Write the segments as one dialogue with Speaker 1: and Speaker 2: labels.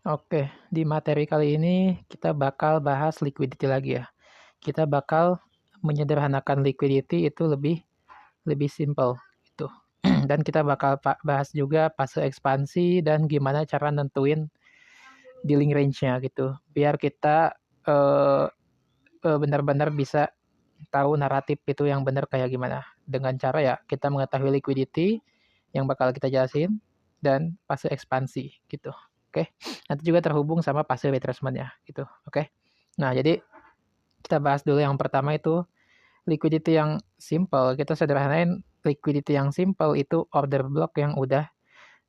Speaker 1: Oke, di materi kali ini kita bakal bahas liquidity lagi ya. Kita bakal menyederhanakan liquidity itu lebih lebih simple gitu. Dan kita bakal bahas juga fase ekspansi dan gimana cara nentuin dealing range-nya gitu. Biar kita eh, benar-benar bisa tahu naratif itu yang benar kayak gimana. Dengan cara ya kita mengetahui liquidity yang bakal kita jelasin dan fase ekspansi gitu. Oke. Nanti juga terhubung sama fase retracement-nya gitu. Oke. Nah, jadi kita bahas dulu yang pertama itu liquidity yang simple. Kita sederhanain liquidity yang simple itu order block yang udah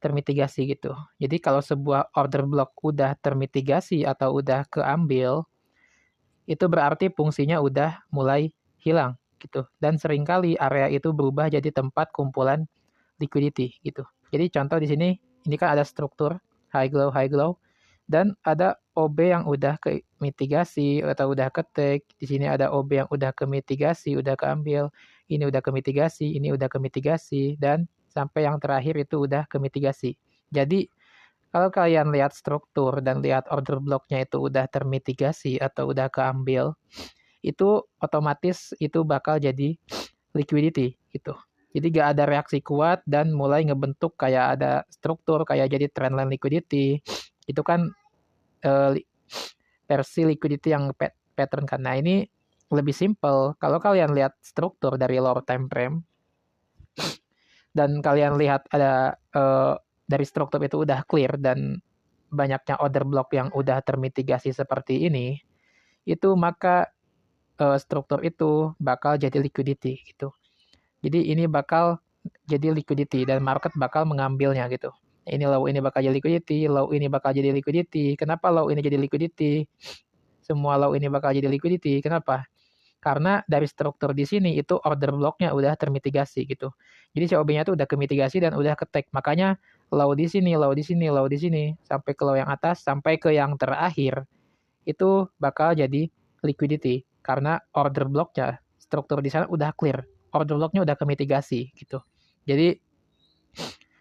Speaker 1: termitigasi gitu. Jadi kalau sebuah order block udah termitigasi atau udah keambil, itu berarti fungsinya udah mulai hilang gitu. Dan seringkali area itu berubah jadi tempat kumpulan liquidity gitu. Jadi contoh di sini, ini kan ada struktur high glow, dan ada OB yang udah ke mitigasi atau udah ketik. Di sini ada OB yang udah ke mitigasi, udah keambil. Ini udah ke mitigasi, ini udah ke mitigasi, dan sampai yang terakhir itu udah ke mitigasi. Jadi kalau kalian lihat struktur dan lihat order blocknya itu udah termitigasi atau udah keambil, itu otomatis itu bakal jadi liquidity gitu. Jadi gak ada reaksi kuat dan mulai ngebentuk kayak ada struktur kayak jadi trendline liquidity. Itu kan eh, versi liquidity yang pattern kan. Nah ini lebih simple. Kalau kalian lihat struktur dari lower time frame dan kalian lihat ada dari struktur itu udah clear dan banyaknya order block yang udah termitigasi seperti ini, itu maka struktur itu bakal jadi liquidity gitu. Jadi ini bakal jadi liquidity dan market bakal mengambilnya gitu. Ini low ini bakal jadi liquidity, low ini bakal jadi liquidity. Kenapa low ini jadi liquidity? Semua low ini bakal jadi liquidity. Kenapa? Karena dari struktur di sini itu order blocknya udah termitigasi gitu. Jadi COB-nya tuh udah kemitigasi dan udah ketek. Makanya low di sini, low di sini, low di sini, sampai ke low yang atas, sampai ke yang terakhir, itu bakal jadi liquidity. Karena order blocknya, struktur di sana udah clear. Order blocknya udah kemitigasi gitu. Jadi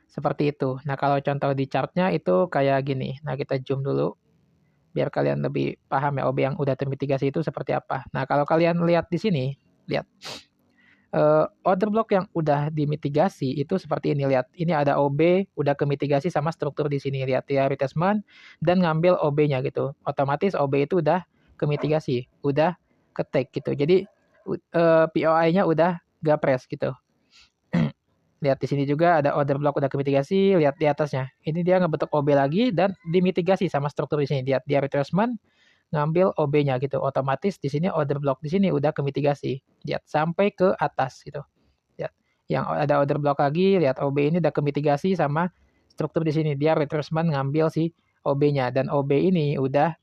Speaker 1: seperti itu. Nah kalau contoh di chartnya itu kayak gini. Nah kita zoom dulu biar kalian lebih paham ya OB yang udah termitigasi itu seperti apa. Nah kalau kalian lihat di sini, lihat order block yang udah dimitigasi itu seperti ini, lihat ini ada OB udah kemitigasi sama struktur di sini, lihat ya retracement dan ngambil OB-nya gitu, otomatis OB itu udah kemitigasi, udah ketek gitu, jadi POI-nya udah gapres gitu. Lihat di sini juga ada order block udah kemitigasi, lihat di atasnya ini dia ngebentuk OB lagi dan dimitigasi sama struktur di sini, lihat dia retracement ngambil OB-nya gitu, otomatis di sini order block di sini udah kemitigasi, lihat sampai ke atas gitu. Lihat. Yang ada order block lagi, lihat OB ini udah kemitigasi sama struktur di sini. Dia retracement ngambil si OB-nya dan OB ini udah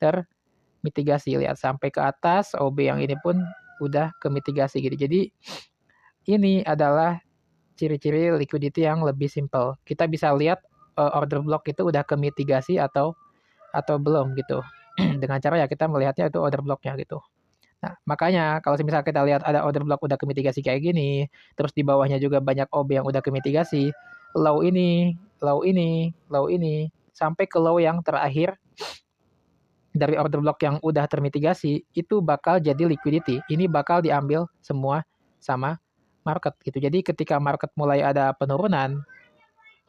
Speaker 1: termitigasi. Lihat sampai ke atas, OB yang ini pun udah kemitigasi gitu. Jadi ini adalah ciri-ciri liquidity yang lebih simple. Kita bisa lihat order block itu udah kemitigasi atau belum gitu. Dengan cara ya kita melihatnya itu order blocknya gitu. Nah, makanya kalau misalnya kita lihat ada order block udah kemitigasi kayak gini, terus di bawahnya juga banyak OB yang udah kemitigasi, low ini, low ini, low ini, sampai ke low yang terakhir dari order block yang udah termitigasi, itu bakal jadi liquidity. Ini bakal diambil semua sama market gitu. Jadi ketika market mulai ada penurunan,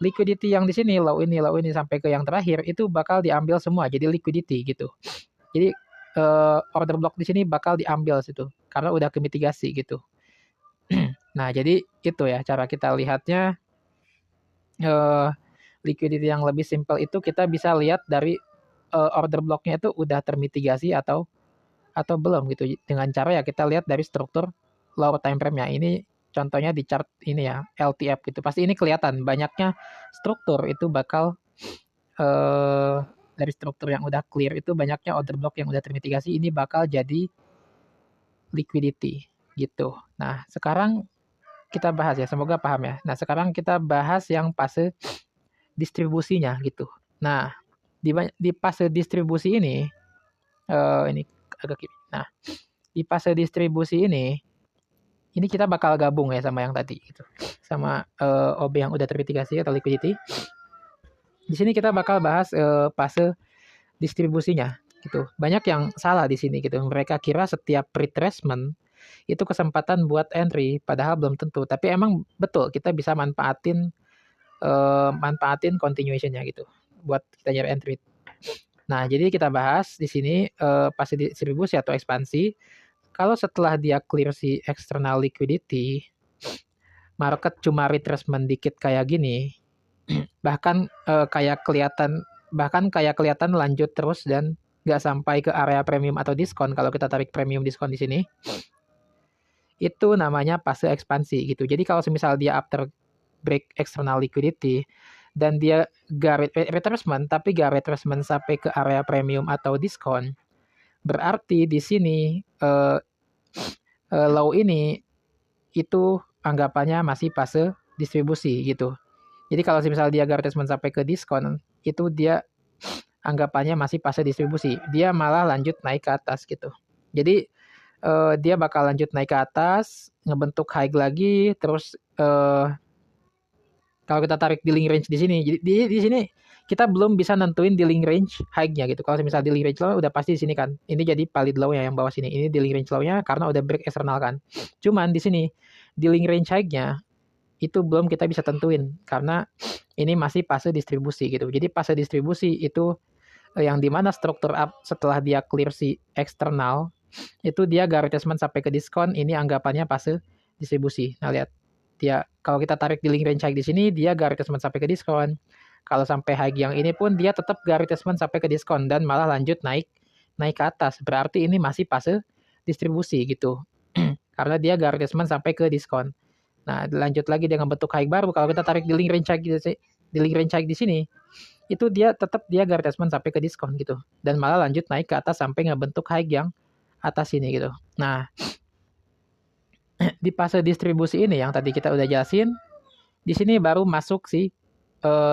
Speaker 1: liquidity yang di sini, low ini sampai ke yang terakhir, itu bakal diambil semua jadi liquidity gitu. Jadi order block di sini bakal diambil situ karena udah kemitigasi gitu. Nah, jadi itu ya cara kita lihatnya eh, liquidity yang lebih simpel itu kita bisa lihat dari order blocknya itu udah termitigasi atau belum gitu. Dengan cara ya kita lihat dari struktur lower time frame-nya. Ini contohnya di chart ini ya, LTF gitu. Pasti ini kelihatan banyaknya struktur itu bakal dari struktur yang udah clear itu banyaknya order block yang udah termitigasi ini bakal jadi liquidity gitu. Nah, sekarang kita bahas ya, semoga paham ya. Nah, sekarang kita bahas yang fase distribusinya gitu. Nah, di fase distribusi ini agak kiri. Nah, di fase distribusi ini kita bakal gabung ya sama yang tadi gitu. Sama OB yang udah termitigasi atau liquidity. Di sini kita bakal bahas fase distribusinya gitu. Banyak yang salah di sini gitu. Mereka kira setiap retracement itu kesempatan buat entry, padahal belum tentu. Tapi emang betul kita bisa manfaatin continuation-nya gitu buat kita nyari entry. Nah, jadi kita bahas di sini fase distribusi atau ekspansi. Kalau setelah dia clear si external liquidity, market cuma retracement dikit kayak gini, bahkan kayak kelihatan lanjut terus dan nggak sampai ke area premium atau diskon. Kalau kita tarik premium diskon di sini, itu namanya fase ekspansi gitu. Jadi kalau semisal dia after break external liquidity dan dia gak retracement tapi gak retracement sampai ke area premium atau diskon, berarti di sini low ini itu anggapannya masih fase distribusi gitu. Jadi kalau misalnya dia gak retracement sampai ke diskon, itu dia anggapannya masih fase distribusi. Dia malah lanjut naik ke atas gitu. Jadi dia bakal lanjut naik ke atas, ngebentuk high lagi, terus kalau kita tarik dealing range di sini, jadi di sini kita belum bisa nentuin dealing range high-nya gitu. Kalau misalnya dealing range low udah pasti di sini kan. Ini jadi valid low-nya yang bawah sini. Ini dealing range low-nya karena udah break external kan. Cuman di sini dealing range high-nya itu belum kita bisa tentuin karena ini masih fase distribusi gitu. Jadi fase distribusi itu yang dimana struktur up setelah dia clear si eksternal itu dia gak retracement sampai ke diskon, ini anggapannya fase distribusi. Nah lihat, dia kalau kita tarik di link range high di sini dia gak retracement sampai ke diskon. Kalau sampai high yang ini pun dia tetap gak retracement sampai ke diskon dan malah lanjut naik ke atas. Berarti ini masih fase distribusi gitu. Karena dia gak retracement sampai ke diskon. Nah, lanjut lagi dengan bentuk high baru. Kalau kita tarik di link range high di sini, itu dia tetap dia gak retracement sampai ke diskon gitu. Dan malah lanjut naik ke atas sampai ngebentuk high yang atas ini gitu. Nah, di fase distribusi ini yang tadi kita udah jelasin, di sini baru masuk si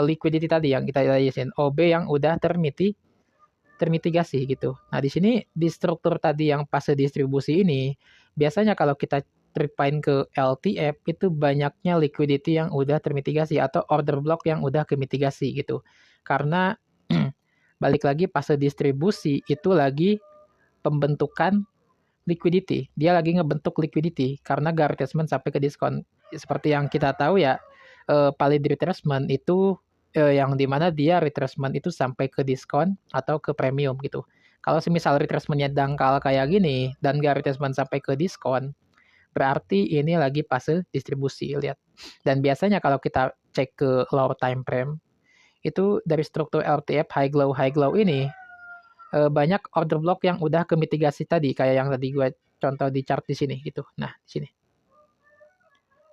Speaker 1: liquidity tadi yang kita jelasin, OB yang udah termitigasi gitu. Nah, di sini di struktur tadi yang fase distribusi ini, biasanya kalau kita refine ke LTF itu banyaknya liquidity yang udah termitigasi atau order block yang udah kemitigasi gitu. Karena balik lagi fase distribusi itu lagi pembentukan liquidity. Dia lagi ngebentuk liquidity karena gak retracement sampai ke diskon. Seperti yang kita tahu ya, valid retracement itu yang dimana dia retracement itu sampai ke diskon atau ke premium gitu. Kalau semisal retracementnya dangkal kayak gini dan gak retracement sampai ke diskon, berarti ini lagi fase distribusi, lihat. Dan biasanya kalau kita cek ke lower time frame, itu dari struktur LTF high glow ini, banyak order block yang udah kemitigasi tadi kayak yang tadi gue contoh di chart di sini gitu. Nah, di sini.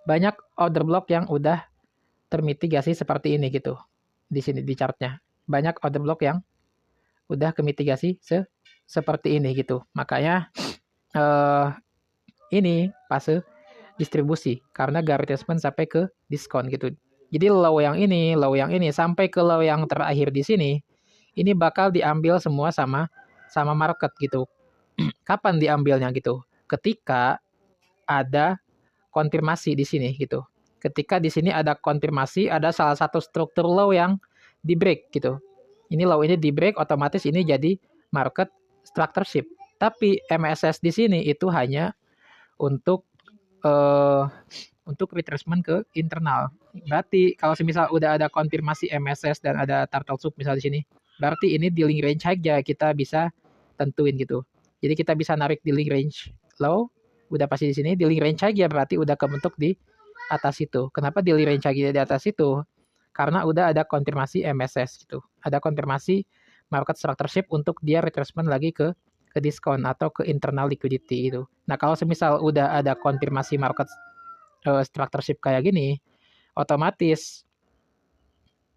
Speaker 1: Banyak order block yang udah termitigasi seperti ini gitu. Di sini di chartnya. Banyak order block yang udah kemitigasi seperti ini gitu. Makanya ini fase distribusi karena gak retracement sampai ke diskon gitu. Jadi low yang ini sampai ke low yang terakhir di sini, ini bakal diambil semua sama market gitu. Kapan diambilnya gitu? Ketika ada konfirmasi di sini gitu. Ketika di sini ada konfirmasi, ada salah satu struktur low yang di break gitu. Ini low ini di break, otomatis ini jadi market structure shift. Tapi MSS di sini itu hanya untuk retracement ke internal. Berarti kalau semisal udah ada konfirmasi MSS dan ada turtle soup misal di sini, berarti ini dealing range aja kita bisa tentuin gitu. Jadi kita bisa narik dealing range low, udah pasti di sini dealing range aja berarti udah kebentuk di atas itu. Kenapa dealing range aja di atas itu? Karena udah ada konfirmasi MSS gitu. Ada konfirmasi market structure shift untuk dia retracement lagi ke diskon atau ke internal liquidity itu. Nah, kalau semisal udah ada konfirmasi market structure shift kayak gini, otomatis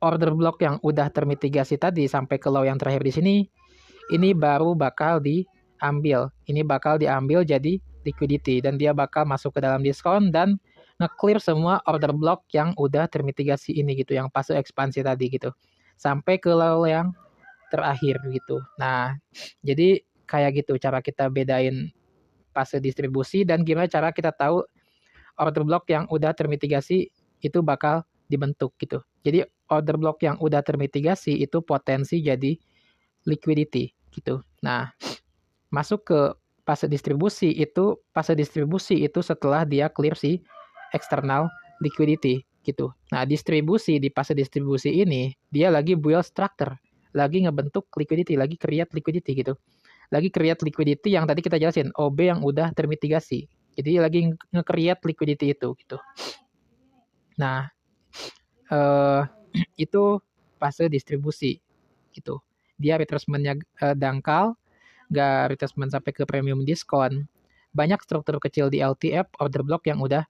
Speaker 1: order block yang udah termitigasi tadi sampai ke low yang terakhir di sini, ini baru bakal diambil. Ini bakal diambil jadi liquidity dan dia bakal masuk ke dalam diskon dan nge-clear semua order block yang udah termitigasi ini gitu, yang fase ekspansi tadi gitu. Sampai ke low yang terakhir gitu. Nah, jadi kayak gitu cara kita bedain fase distribusi dan gimana cara kita tahu order block yang udah termitigasi itu bakal dibentuk gitu. Jadi order block yang udah termitigasi itu potensi jadi liquidity gitu. Nah, masuk ke fase distribusi itu setelah dia clear si external liquidity gitu. Nah, distribusi di fase distribusi ini dia lagi build structure, lagi ngebentuk liquidity, lagi create liquidity gitu. Lagi create liquidity yang tadi kita jelasin, OB yang udah termitigasi. Jadi lagi nge-create liquidity itu gitu. Nah, itu fase distribusi gitu. Dia retracement-nya dangkal, nggak retracement sampai ke premium diskon. Banyak struktur kecil di LTF order block yang udah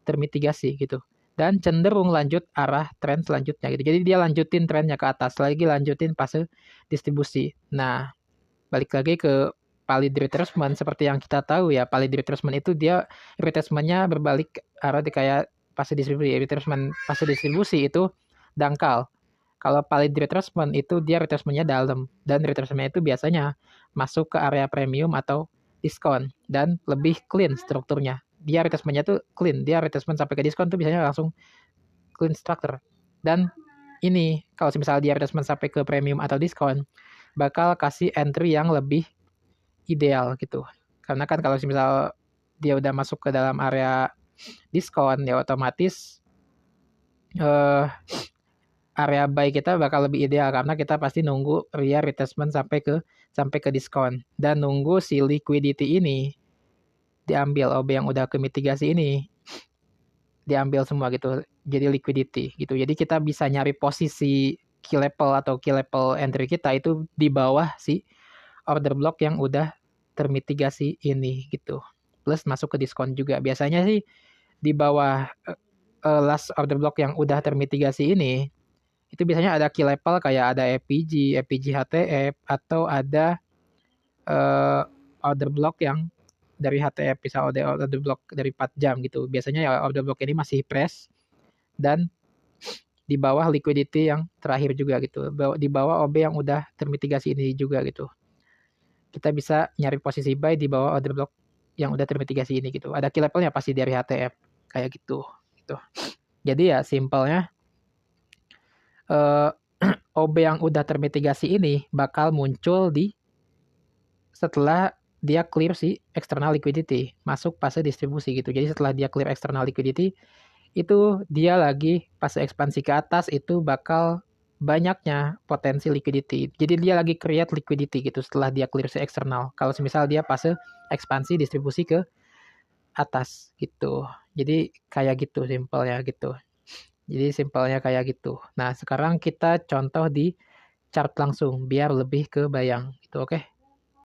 Speaker 1: termitigasi gitu. Dan cenderung lanjut arah tren selanjutnya gitu. Jadi dia lanjutin trennya ke atas, lagi lanjutin fase distribusi. Nah, balik lagi ke valid retracement seperti yang kita tahu ya, valid retracement itu dia retracement-nya berbalik arah di kayak fase distribusi. Retracement fase distribusi itu dangkal. Kalau valid retracement itu dia retracement-nya dalam, dan retracement itu biasanya masuk ke area premium atau diskon dan lebih clean strukturnya. Dia retracement-nya tuh clean, dia retracement sampai ke diskon tuh biasanya langsung clean structure. Dan ini kalau misalnya dia retracement sampai ke premium atau diskon, bakal kasih entry yang lebih ideal gitu. Karena kan kalau misal dia udah masuk ke dalam area diskon, ya otomatis area buy kita bakal lebih ideal karena kita pasti nunggu real retracement sampai ke diskon dan nunggu si liquidity ini diambil, OB yang udah ke mitigasi ini diambil semua gitu. Jadi liquidity gitu. Jadi kita bisa nyari posisi key level atau key level entry kita itu di bawah si order block yang udah termitigasi ini gitu. Plus masuk ke diskon juga. Biasanya sih di bawah last order block yang udah termitigasi ini itu biasanya ada key level kayak ada EPG, EPG HTF atau ada order block yang dari HTF bisa order block dari 4 jam gitu. Biasanya ya order block ini masih press dan di bawah liquidity yang terakhir juga gitu. Di bawah OB yang udah termitigasi ini juga gitu. Kita bisa nyari posisi buy di bawah order block yang udah termitigasi ini gitu. Ada key levelnya pasti dari HTF kayak gitu. Gitu. Jadi ya simpelnya OB yang udah termitigasi ini bakal muncul di setelah dia clear si external liquidity, masuk fase distribusi gitu. Jadi setelah dia clear external liquidity, itu dia lagi fase ekspansi ke atas itu bakal banyaknya potensi liquidity. Jadi dia lagi create liquidity gitu setelah dia clear si eksternal. Kalau misal dia fase ekspansi distribusi ke atas gitu. Jadi kayak gitu simpelnya gitu. Jadi simpelnya kayak gitu. Nah, sekarang kita contoh di chart langsung biar lebih kebayang gitu, oke?